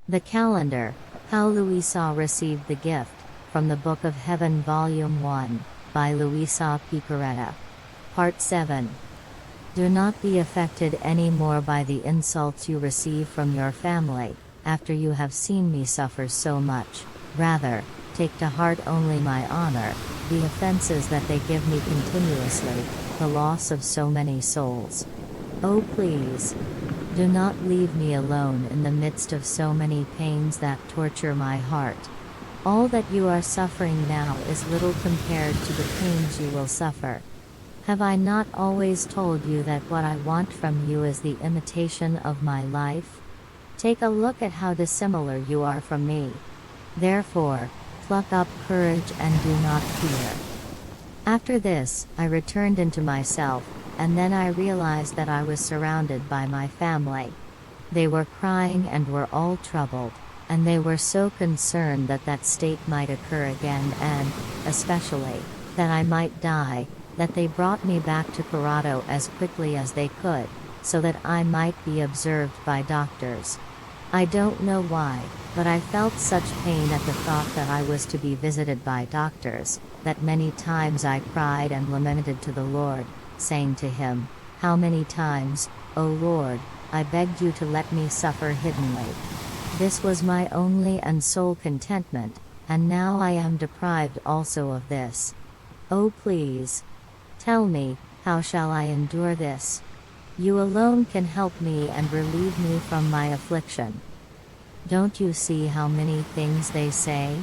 The calendar, How Luisa Received the Gift, from the Book of Heaven Volume 1, by Luisa Piccarreta. Part 7. Do not be affected any more by the insults you receive from your family, after you have seen me suffer so much. Rather, take to heart only my honor, the offenses that they give me continuously, the loss of so many souls. Oh please, do not leave me alone in the midst of so many pains that torture my heart. All that you are suffering now is little compared to the pains you will suffer. Have I not always told you that what I want from you is the imitation of my life? Take a look at how dissimilar you are from me. Therefore, pluck up courage and do not fear. After this, I returned into myself, and then I realized that I was surrounded by my family. They were crying and were all troubled, and they were so concerned that that state might occur again and, especially, that I might die, that they brought me back to Corrado as quickly as they could, so that I might be observed by doctors. I don't know why, but I felt such pain at the thought that I was to be visited by doctors, that many times I cried and lamented to the Lord, saying to him, "How many times, O Lord, I begged you to let me suffer hiddenly." This was my only and sole contentment, and now I am deprived also of this. Oh please, tell me, how shall I endure this? You alone can help me and relieve me from my affliction. Don't you see how many things they say?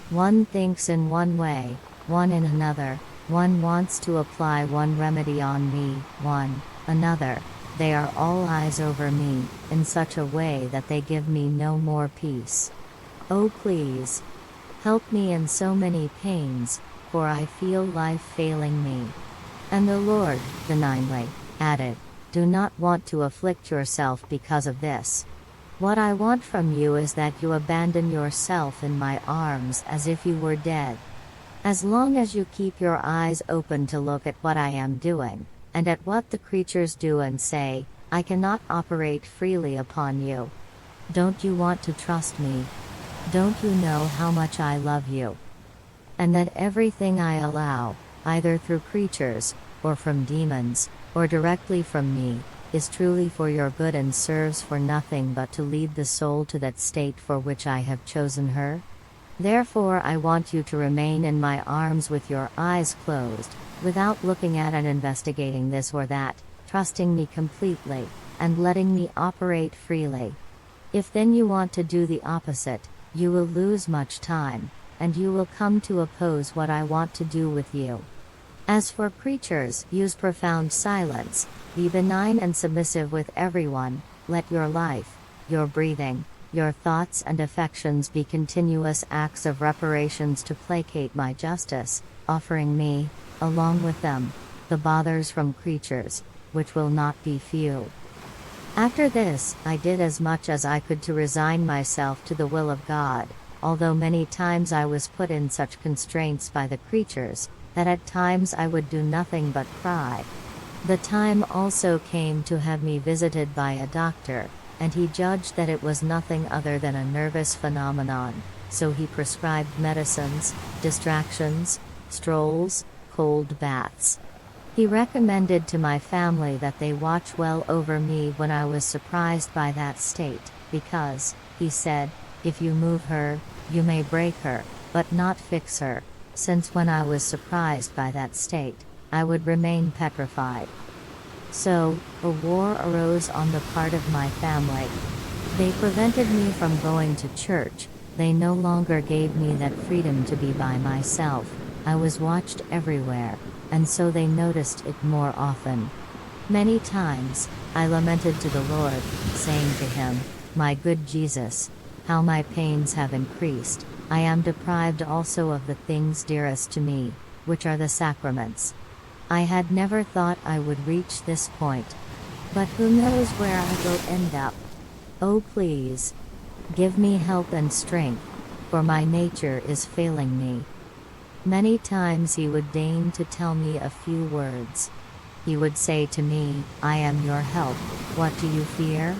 One thinks in one way, one in another, one wants to apply one remedy on me, one, another. They are all eyes over me, in such a way that they give me no more peace. Oh please, help me in so many pains, for I feel life failing me. And the Lord, benignly, added, do not want to afflict yourself because of this. What I want from you is that you abandon yourself in my arms as if you were dead. As long as you keep your eyes open to look at what I am doing, and at what the creatures do and say, I cannot operate freely upon you. Don't you want to trust me? Don't you know how much I love you? And that everything I allow, either through creatures, or from demons, or directly from me, is truly for your good and serves for nothing but to lead the soul to that state for which I have chosen her? Therefore I want you to remain in my arms with your eyes closed, without looking at and investigating this or that, trusting me completely, and letting me operate freely. If then you want to do the opposite, you will lose much time, and you will come to oppose what I want to do with you. As for creatures, use profound silence, be benign and submissive with everyone, let your life, your breathing, your thoughts and affections be continuous acts of reparations to placate my justice, offering me, along with them, the bothers from creatures, which will not be few. After this, I did as much as I could to resign myself to the will of God, although many times I was put in such constraints by the creatures, that at times I would do nothing but cry. The time also came to have me visited by a doctor, and he judged that it was nothing other than a nervous phenomenon, so he prescribed medicines, distractions, strolls, cold baths. He recommended to my family that they watch well over me when I was surprised by that state, because, he said, if you move her, you may break her, but not fix her, since when I was surprised by that state, I would remain petrified. So, a war arose on the part of my family. They prevented me from going to church, they no longer gave me that freedom to be by myself, I was watched everywhere, and so they noticed it more often. Many times, I lamented to the Lord, saying to him, my good Jesus, how my pains have increased, I am deprived also of the things dearest to me, which are the sacraments. I had never thought I would reach this point. But who knows where I will end up? Oh please, give me help and strength, for my nature is failing me. Many times he would deign to tell me a few words. He would say to me, I am your help, what do you fear?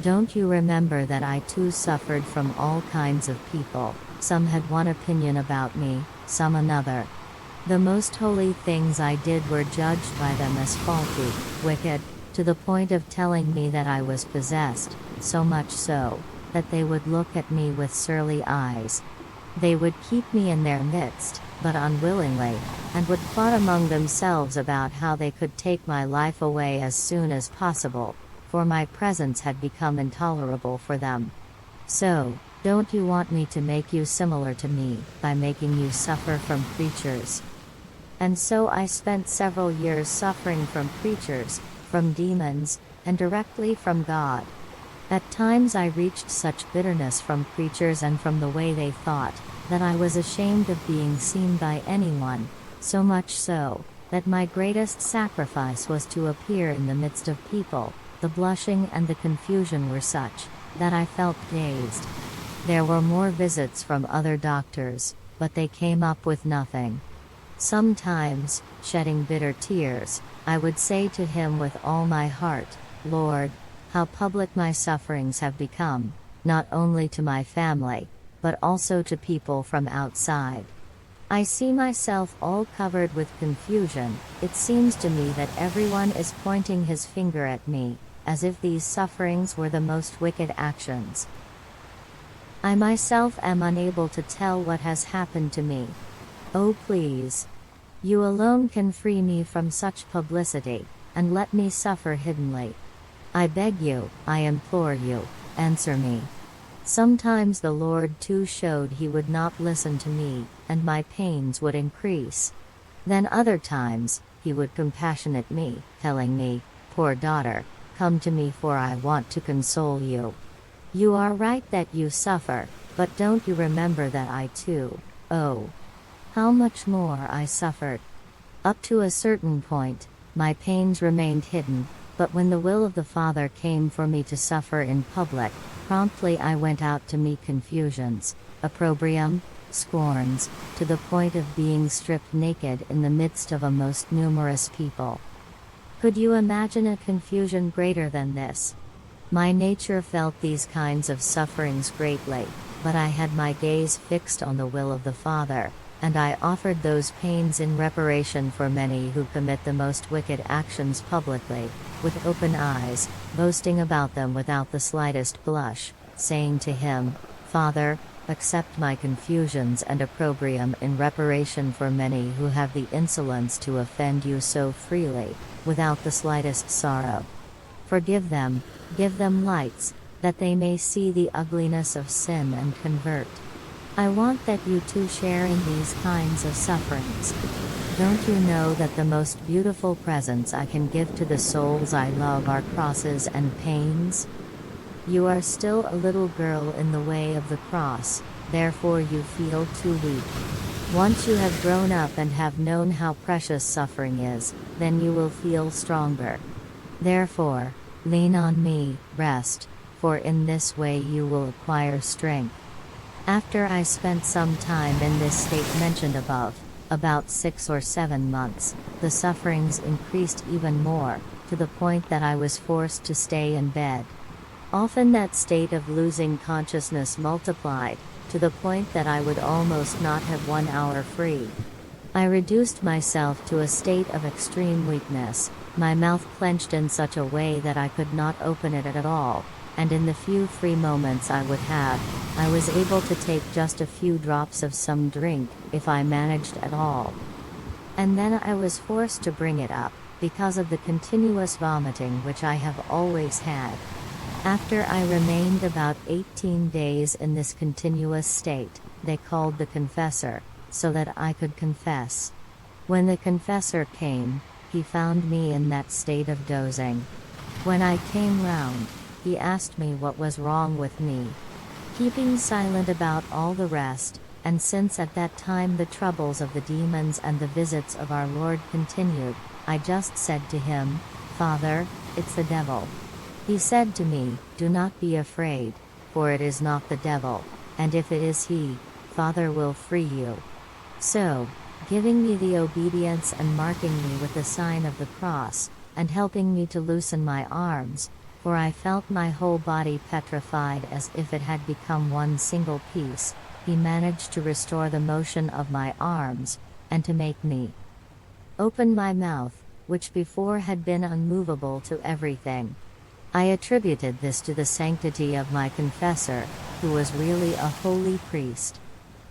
Don't you remember that I too suffered from all kinds of people? Some had one opinion about me, some another. The most holy things I did were judged by them as faulty, wicked, to the point of telling me that I was possessed, so much so, that they would look at me with surly eyes. They would keep me in their midst, but unwillingly, and would plot among themselves about how they could take my life away as soon as possible, for my presence had become intolerable for them. So, don't you want me to make you similar to me, by making you suffer from creatures? And so I spent several years suffering from creatures, from demons, and directly from God. At times I reached such bitterness from creatures and from the way they thought, that I was ashamed of being seen by anyone, so much so, that my greatest sacrifice was to appear in the midst of people. The blushing and the confusion were such, that I felt dazed. There were more visits from other doctors, but they came up with nothing. Sometimes, shedding bitter tears, I would say to him with all my heart, Lord, how public my sufferings have become, not only to my family, but also to people from outside. I see myself all covered with confusion. It seems to me that everyone is pointing his finger at me, as if these sufferings were the most wicked actions. I myself am unable to tell what has happened to me. Oh please. You alone can free me from such publicity, and let me suffer hiddenly. I beg you, I implore you, answer me. Sometimes the Lord too showed he would not listen to me, and my pains would increase. Then other times, he would compassionate me, telling me, poor daughter, come to me for I want to console you. You are right that you suffer, but don't you remember that I too, oh, how much more I suffered. Up to a certain point, my pains remained hidden, but when the will of the Father came for me to suffer in public, promptly I went out to meet confusions, opprobrium, scorns, to the point of being stripped naked in the midst of a most numerous people. Could you imagine a confusion greater than this? My nature felt these kinds of sufferings greatly, but I had my gaze fixed on the will of the Father, and I offered those pains in reparation for many who commit the most wicked actions publicly, with open eyes, boasting about them without the slightest blush, saying to him, Father, accept my confusions and opprobrium in reparation for many who have the insolence to offend you so freely, without the slightest sorrow. Forgive them, give them lights, that they may see the ugliness of sin and convert. I want that you too share in these kinds of sufferings. Don't you know that the most beautiful presents I can give to the souls I love are crosses and pains? You are still a little girl in the way of the cross, therefore you feel too weak. Once you have grown up and have known how precious suffering is, then you will feel stronger. Therefore, lean on me, rest, for in this way you will acquire strength. After I spent some time in this state mentioned above, about 6 or 7 months, the sufferings increased even more, to the point that I was forced to stay in bed. Often that state of losing consciousness multiplied, to the point that I would almost not have 1 hour free. I reduced myself to a state of extreme weakness, my mouth clenched in such a way that I could not open it at all, and in the few free moments I would have, I was able to take just a few drops of some drink, if I managed at all. And then I was forced to bring it up, because of the continuous vomiting which I have always had. After I remained about 18 days in this continuous state, they called the confessor, so that I could confess. When the confessor came, he found me in that state of dozing. When I came round, he asked me what was wrong with me. Keeping silent about all the rest, and since at that time the troubles of the demons and the visits of our Lord continued, I just said to him, Father, it's the devil. He said to me, do not be afraid, for it is not the devil, and if it is he, Father will free you. So, giving me the obedience and marking me with the sign of the cross, and helping me to loosen my arms, for I felt my whole body petrified as if it had become one single piece. He managed to restore the motion of my arms, and to make me open my mouth, which before had been unmovable to everything. I attributed this to the sanctity of my confessor, who was really a holy priest.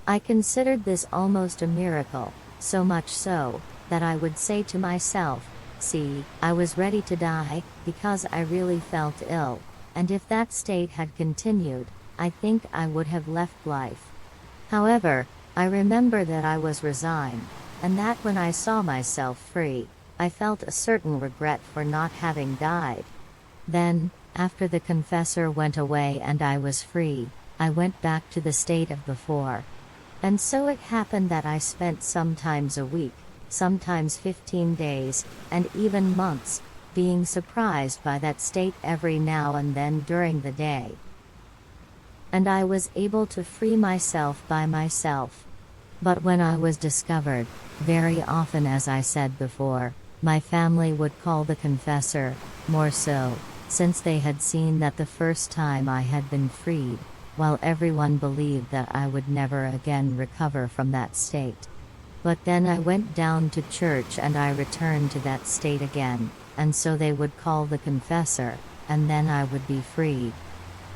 I considered this almost a miracle, so much so, that I would say to myself, see, I was ready to die, because I really felt ill, and if that state had continued, I think I would have left life. However, I remember that I was resigned, and that when I saw myself free, I felt a certain regret for not having died. Then, after the confessor went away and I was free, I went back to the state of before. And so it happened that I spent sometimes a week, sometimes 15 days, and even months, being surprised by that state every now and then during the day. And I was able to free myself by myself. But when I was discovered, very often, as I said before, my family would call the confessor, more so, since they had seen that the first time I had been freed, while everyone believed that I would never again recover from that state. But then I went down to church and I returned to that state again, and so they would call the confessor, and then I would be freed.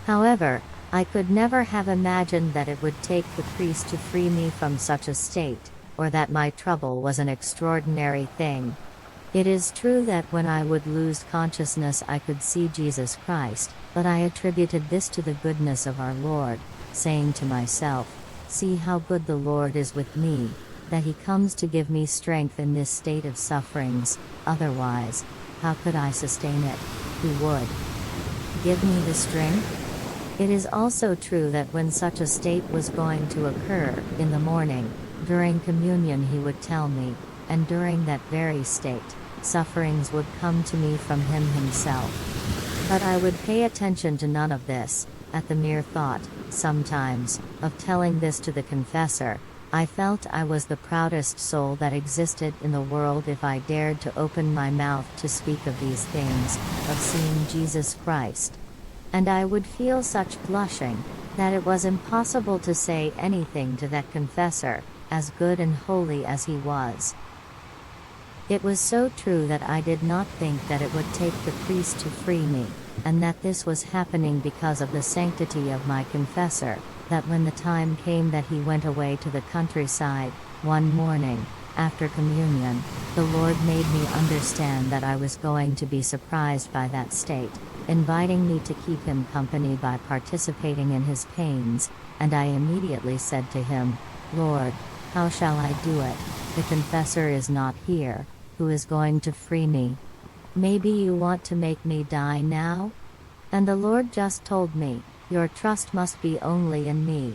However, I could never have imagined that it would take the priest to free me from such a state, or that my trouble was an extraordinary thing. It is true that when I would lose consciousness I could see Jesus Christ, but I attributed this to the goodness of our Lord, saying to myself, see how good the Lord is with me, that He comes to give me strength in this state of sufferings, otherwise, how could I sustain it? He would give me the strength. It is also true that when such a state was going to occur, in the morning, during communion He would tell me, and during that very state, sufferings would come to me from Him Himself. But I would pay attention to none of this. At the mere thought, sometimes, of telling this to the confessor, I felt I was the proudest soul that existed in the world if I dared to open my mouth to speak of these things, of seeing Jesus Christ. And I would feel such blushing, that it was impossible to say anything to that confessor, as good and holy as he was. It was so true that I did not think that it would take the priest to free me, and that this was happening because of the sanctity of my confessor, that when the time came that he went away to the countryside, one morning, after communion, the Lord made me understand that I was going to be surprised by that state, inviting me to keep him company by participating in his pains, and I immediately said to him, Lord, how shall I do it? The confessor is not here, who is going to free me? Maybe you want to make me die now? And the Lord just told me, your trust must be only in me.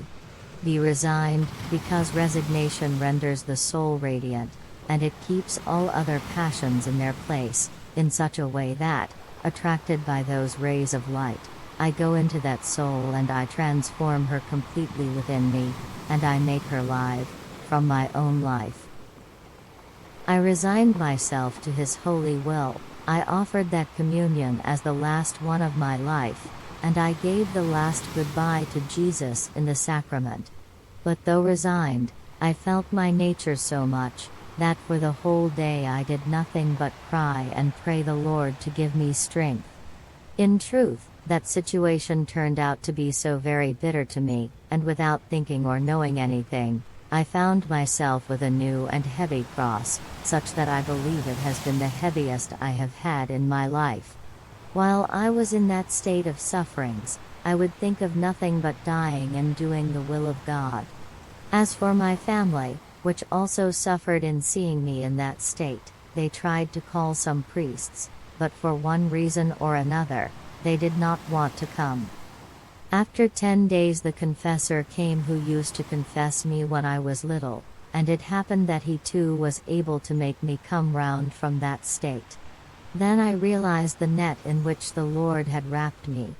Be resigned, because resignation renders the soul radiant, and it keeps all other passions in their place, in such a way that, attracted by those rays of light, I go into that soul and I transform her completely within me, and I make her live, from my own life. I resigned myself to His holy will. I offered that communion as the last one of my life, and I gave the last goodbye to Jesus in the sacrament. But though resigned, I felt my nature so much, that for the whole day I did nothing but cry and pray the Lord to give me strength. In truth, that situation turned out to be so very bitter to me, and without thinking or knowing anything, I found myself with a new and heavy cross, such that I believe it has been the heaviest I have had in my life. While I was in that state of sufferings, I would think of nothing but dying and doing the will of God. As for my family, which also suffered in seeing me in that state, they tried to call some priests, but for one reason or another, they did not want to come. After 10 days the confessor came who used to confess me when I was little, and it happened that he too was able to make me come round from that state. Then I realized the net in which the Lord had wrapped me,